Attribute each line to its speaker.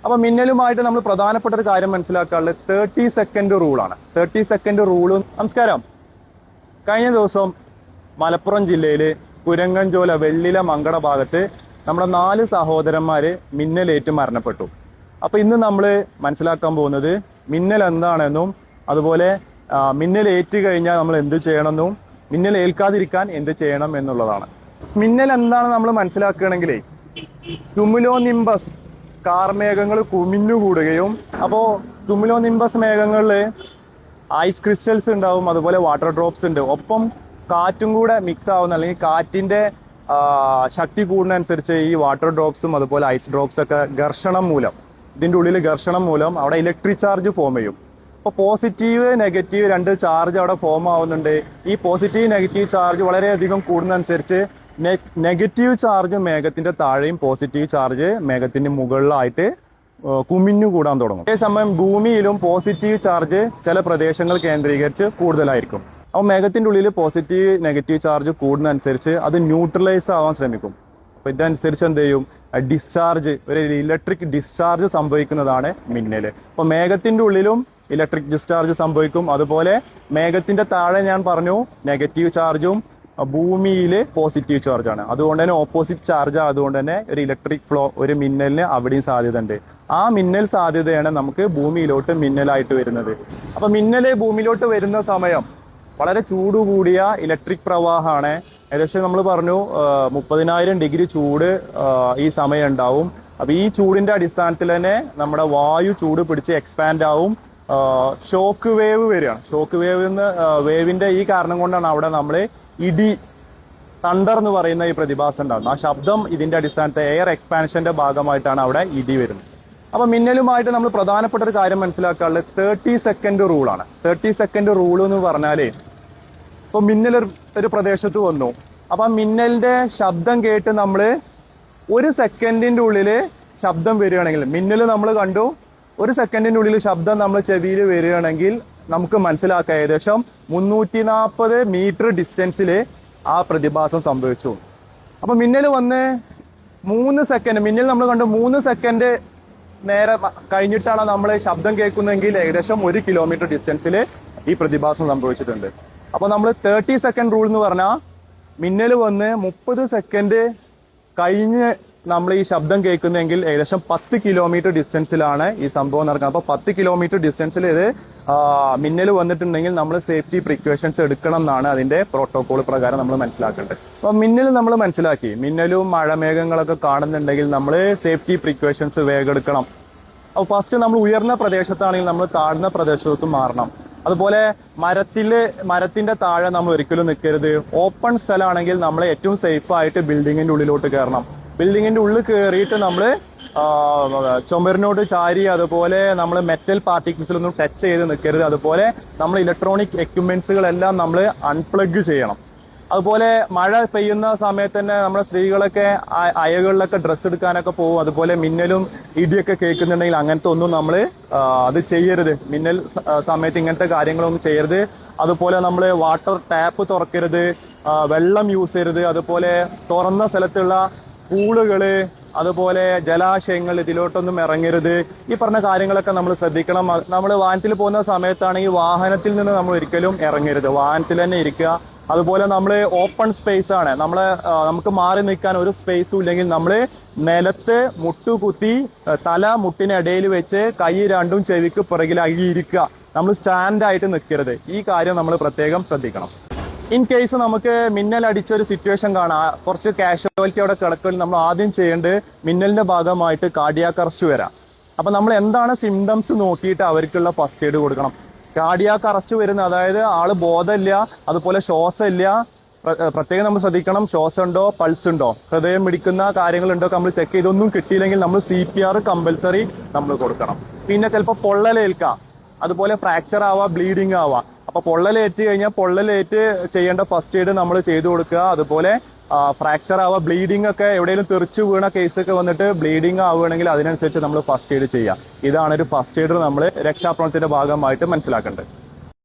Speaker 1: അപ്പൊ മിന്നലുമായിട്ട് നമ്മൾ പ്രധാനപ്പെട്ട ഒരു കാര്യം മനസ്സിലാക്കാനുള്ളത് 30 സെക്കൻഡ് റൂളാണ്. 30 സെക്കൻഡ് റൂളും. നമസ്കാരം. കഴിഞ്ഞ ദിവസം മലപ്പുറം ജില്ലയില് കുരങ്ങൻചോല വെള്ളില മങ്കട ഭാഗത്ത് നമ്മുടെ 4 സഹോദരന്മാര് മിന്നലേറ്റ് മരണപ്പെട്ടു. അപ്പൊ ഇന്ന് നമ്മൾ മനസ്സിലാക്കാൻ പോകുന്നത് മിന്നൽ എന്താണെന്നും അതുപോലെ മിന്നലേറ്റ് കഴിഞ്ഞാൽ നമ്മൾ എന്ത് ചെയ്യണമെന്നും മിന്നൽ ഏൽക്കാതിരിക്കാൻ എന്ത് ചെയ്യണം എന്നുള്ളതാണ്. മിന്നൽ എന്താണ് നമ്മൾ മനസ്സിലാക്കുകയാണെങ്കിലേ, ക്യുമുലോനിംബസ് കാർമേഘങ്ങൾ കുമിഞ്ഞുകൂടുകയും, അപ്പോൾ ക്യുമുലോനിംബസ് മേഘങ്ങളിൽ ഐസ് ക്രിസ്റ്റൽസ് ഉണ്ടാവും, അതുപോലെ വാട്ടർ ഡ്രോപ്സ് ഉണ്ട്, ഒപ്പം കാറ്റും കൂടെ മിക്സ് ആവുന്ന അല്ലെങ്കിൽ കാറ്റിന്റെ ശക്തി കൂടുന്നതനുസരിച്ച് ഈ വാട്ടർ ഡ്രോപ്സും അതുപോലെ ഐസ് ഡ്രോപ്സ് ഒക്കെ ഘർഷണം മൂലം, ഇതിന്റെ ഉള്ളിൽ ഘർഷണം മൂലം അവിടെ ഇലക്ട്രിക് ചാർജ് ഫോം ചെയ്യും. അപ്പോൾ പോസിറ്റീവ് നെഗറ്റീവ് 2 ചാർജ് അവിടെ ഫോം ആവുന്നുണ്ട്. ഈ പോസിറ്റീവ് നെഗറ്റീവ് ചാർജ് വളരെയധികം കൂടുന്നതനുസരിച്ച് നെഗറ്റീവ് ചാർജ് മേഘത്തിന്റെ താഴെയും പോസിറ്റീവ് ചാർജ് മേഘത്തിന്റെ മുകളിലായിട്ട് കുമിഞ്ഞു കൂടാൻ തുടങ്ങും. അതേസമയം ഭൂമിയിലും പോസിറ്റീവ് ചാർജ് ചില പ്രദേശങ്ങൾ കേന്ദ്രീകരിച്ച് കൂടുതലായിരിക്കും. അപ്പോൾ മേഘത്തിന്റെ ഉള്ളിൽ പോസിറ്റീവ് നെഗറ്റീവ് ചാർജ് കൂടുന്നതനുസരിച്ച് അത് ന്യൂട്രലൈസ് ആവാൻ ശ്രമിക്കും. അപ്പോൾ ഇതനുസരിച്ച് എന്ത് ചെയ്യും, ഡിസ്ചാർജ്, ഒരു ഇലക്ട്രിക് ഡിസ്ചാർജ് സംഭവിക്കുന്നതാണ് മിന്നൽ. അപ്പോൾ മേഘത്തിന്റെ ഉള്ളിലും ഇലക്ട്രിക് ഡിസ്ചാർജ് സംഭവിക്കും. അതുപോലെ മേഘത്തിന്റെ താഴെ ഞാൻ പറഞ്ഞു നെഗറ്റീവ് ചാർജും ഭൂമിയിൽ പോസിറ്റീവ് ചാർജാണ്. അതുകൊണ്ട് തന്നെ ഓപ്പോസിറ്റ് ചാർജ് ആയതുകൊണ്ട് തന്നെ ഒരു ഇലക്ട്രിക് ഫ്ലോ, ഒരു മിന്നലിന് അവിടെയും സാധ്യത ഉണ്ട്. ആ മിന്നൽ സാധ്യതയാണ് നമുക്ക് ഭൂമിയിലോട്ട് മിന്നലായിട്ട് വരുന്നത്. അപ്പൊ മിന്നല് ഭൂമിയിലോട്ട് വരുന്ന സമയം വളരെ ചൂട് കൂടിയ ഇലക്ട്രിക് പ്രവാഹമാണ്. ഏകദേശം നമ്മൾ പറഞ്ഞു 30,000 ഡിഗ്രി ചൂട് ഈ സമയം ഉണ്ടാവും. അപ്പൊ ഈ ചൂടിന്റെ അടിസ്ഥാനത്തിൽ തന്നെ നമ്മുടെ വായു ചൂട് പിടിച്ച് എക്സ്പാൻഡ് ആവും. ഷോക്ക് വേവ് വരികയാണ്. ഷോക്ക് വേവിന്റെ ഈ കാരണം കൊണ്ടാണ് അവിടെ നമ്മൾ ഇടി, തണ്ടർ എന്ന് പറയുന്ന ഈ പ്രതിഭാസം ഉണ്ടാകുന്നത്. ആ ശബ്ദം ഇതിന്റെ അടിസ്ഥാനത്തിൽ എയർ എക്സ്പാൻഷന്റെ ഭാഗമായിട്ടാണ് അവിടെ ഇടി വരുന്നത്. അപ്പൊ മിന്നലുമായിട്ട് നമ്മൾ പ്രധാനപ്പെട്ട ഒരു കാര്യം മനസ്സിലാക്കാനുള്ളത് 30 സെക്കൻഡ് റൂളാണ്. 30 സെക്കൻഡ് റൂൾ എന്ന് പറഞ്ഞാല്, ഇപ്പൊ മിന്നൽ ഒരു പ്രദേശത്ത് വന്നു, അപ്പൊ ആ മിന്നലിന്റെ ശബ്ദം കേട്ട് നമ്മൾ 1 സെക്കൻഡിന്റെ ഉള്ളില് ശബ്ദം വരികയാണെങ്കിൽ, മിന്നൽ നമ്മൾ കണ്ടു, 1 സെക്കൻഡിന്റെ ഉള്ളിൽ ശബ്ദം നമ്മൾ ചെവിയിൽ വരികയാണെങ്കിൽ നമുക്ക് മനസ്സിലാക്കാം ഏകദേശം 340 മീറ്റർ ഡിസ്റ്റൻസില് ആ പ്രതിഭാസം സംഭവിച്ചു. അപ്പൊ മിന്നൽ വന്ന് 3 സെക്കൻഡ്, മിന്നൽ നമ്മൾ കണ്ടു 3 സെക്കൻഡ് നേരെ കഴിഞ്ഞിട്ടാണ് നമ്മൾ ശബ്ദം കേൾക്കുന്നതെങ്കിൽ ഏകദേശം 1 കിലോമീറ്റർ ഡിസ്റ്റൻസിൽ ഈ പ്രതിഭാസം സംഭവിച്ചിട്ടുണ്ട്. അപ്പൊ നമ്മൾ 30 സെക്കൻഡ് റൂൾ എന്ന് പറഞ്ഞാൽ മിന്നൽ വന്ന് 30 സെക്കൻഡ് കഴിഞ്ഞ് നമ്മൾ ഈ ശബ്ദം കേൾക്കുന്നെങ്കിൽ ഏകദേശം 10 കിലോമീറ്റർ ഡിസ്റ്റൻസിലാണ് ഈ സംഭവം നടക്കുന്നത്. അപ്പൊ 10 കിലോമീറ്റർ ഡിസ്റ്റൻസിൽ ഇത് മിന്നൽ വന്നിട്ടുണ്ടെങ്കിൽ നമ്മൾ സേഫ്റ്റി പ്രിക്കോഷൻസ് എടുക്കണം എന്നാണ് അതിന്റെ പ്രോട്ടോകോൾ പ്രകാരം നമ്മൾ മനസ്സിലാക്കേണ്ടത്. അപ്പൊ മിന്നൽ നമ്മൾ മനസ്സിലാക്കി, മിന്നലും മഴമേഘങ്ങളൊക്കെ കാണുന്നുണ്ടെങ്കിൽ നമ്മൾ സേഫ്റ്റി പ്രിക്കോഷൻസ് വേഗം എടുക്കണം. അപ്പോൾ ഫസ്റ്റ് നമ്മൾ ഉയർന്ന പ്രദേശത്താണെങ്കിൽ നമ്മൾ താഴ്ന്ന പ്രദേശത്ത് മാറണം. അതുപോലെ മരത്തിന്റെ താഴെ നമ്മൾ ഒരിക്കലും നിൽക്കരുത്. ഓപ്പൺ സ്ഥലമാണെങ്കിൽ നമ്മൾ ഏറ്റവും സേഫ് ആയിട്ട് ബിൽഡിങ്ങിന്റെ ഉള്ളിലോട്ട് കയറണം. ബിൽഡിങ്ങിന്റെ ഉള്ളിൽ കയറിയിട്ട് നമ്മൾ ചുമരിനോട് ചാരി, അതുപോലെ നമ്മൾ മെറ്റൽ പാർട്ടിക്കിൾസിലൊന്നും ടച്ച് ചെയ്ത് നിൽക്കരുത്. അതുപോലെ നമ്മൾ ഇലക്ട്രോണിക് എക്യുപ്മെന്റ്സുകളെല്ലാം നമ്മൾ അൺപ്ലഗ് ചെയ്യണം. അതുപോലെ മഴ പെയ്യുന്ന സമയത്ത് തന്നെ നമ്മുടെ സ്ത്രീകളൊക്കെ അയകളിലൊക്കെ ഡ്രസ്സ് എടുക്കാനൊക്കെ പോകും. അതുപോലെ മിന്നലും ഇടിയൊക്കെ കേൾക്കുന്നുണ്ടെങ്കിൽ അങ്ങനത്തെ ഒന്നും നമ്മൾ അത് ചെയ്യരുത്. മിന്നൽ സമയത്ത് ഇങ്ങനത്തെ കാര്യങ്ങളൊന്നും ചെയ്യരുത്. അതുപോലെ നമ്മൾ വാട്ടർ ടാപ്പ് തുറക്കരുത്, വെള്ളം യൂസ് ചെയ്യരുത്. അതുപോലെ തുറന്ന സ്ഥലത്തുള്ള പൂളുകള്, അതുപോലെ ജലാശയങ്ങൾ, ഇതിലോട്ടൊന്നും ഇറങ്ങരുത്. ഈ പറഞ്ഞ കാര്യങ്ങളൊക്കെ നമ്മൾ ശ്രദ്ധിക്കണം. നമ്മൾ വാഹനത്തിൽ പോകുന്ന സമയത്താണെങ്കിൽ വാഹനത്തിൽ നിന്ന് നമ്മൾ ഒരിക്കലും ഇറങ്ങരുത്, വാഹനത്തിൽ തന്നെ ഇരിക്കുക. അതുപോലെ നമ്മൾ ഓപ്പൺ സ്പേസ് ആണ്, നമുക്ക് മാറി നിൽക്കാൻ ഒരു സ്പേസും ഇല്ലെങ്കിൽ നമ്മൾ നിലത്ത് മുട്ടുകുത്തി തല മുട്ടിനിടയിൽ വെച്ച് കൈ രണ്ടും ചെവിക്ക് പിറകിലായി ഇരിക്കുക. നമ്മൾ സ്റ്റാൻഡായിട്ട് നിൽക്കരുത്. ഈ കാര്യം നമ്മൾ പ്രത്യേകം ശ്രദ്ധിക്കണം. ഇൻ കേസ് നമുക്ക് മിന്നൽ അടിച്ചൊരു സിറ്റുവേഷൻ കാണാം, കുറച്ച് കാഷ്വാലിറ്റി അവിടെ കിടക്കുകയും നമ്മൾ ആദ്യം ചെയ്യേണ്ടത് മിന്നലിന്റെ ഭാഗമായിട്ട് കാർഡിയാക് അറസ്റ്റ് വരാം. അപ്പൊ നമ്മൾ എന്താണ് സിംറ്റംസ് നോക്കിയിട്ട് അവർക്കുള്ള ഫസ്റ്റ് എയ്ഡ് കൊടുക്കണം. കാർഡിയാക് അറസ്റ്റ് വരുന്ന, അതായത് ആള് ബോധമില്ല, അതുപോലെ ശ്വാസമില്ല, പ്രത്യേകം നമ്മൾ ശ്രദ്ധിക്കണം. ശ്വാസം ഉണ്ടോ, പൾസ് ഉണ്ടോ, ഹൃദയം മിടിക്കുന്ന കാര്യങ്ങളുണ്ടോ നമ്മൾ ചെക്ക് ചെയ്ത്. ഇതൊന്നും കിട്ടിയില്ലെങ്കിൽ നമ്മൾ CPR കമ്പൽസറി നമ്മൾ കൊടുക്കണം. പിന്നെ ചിലപ്പോൾ പൊള്ളലേൽക്കാം, അതുപോലെ ഫ്രാക്ചർ ആവാം, ബ്ലീഡിങ് ആവാം. അപ്പൊ പൊള്ളലേറ്റ് കഴിഞ്ഞാൽ പൊള്ളലേറ്റ് ചെയ്യേണ്ട ഫസ്റ്റ് എയ്ഡ് നമ്മൾ ചെയ്തു കൊടുക്കുക. അതുപോലെ ഫ്രാക്ചർ ആവുക, ബ്ലീഡിംഗ് ഒക്കെ എവിടെയെങ്കിലും തെറിച്ചു വീണ കേസൊക്കെ വന്നിട്ട് ബ്ലീഡിംഗ് ആവുകയാണെങ്കിൽ അതിനനുസരിച്ച് നമ്മൾ ഫസ്റ്റ് എയ്ഡ് ചെയ്യാം. ഇതാണ് ഒരു ഫസ്റ്റ് എയ്ഡ് നമ്മൾ രക്ഷാപ്രവർത്തനത്തിന്റെ ഭാഗമായിട്ട് മനസ്സിലാക്കേണ്ടത്.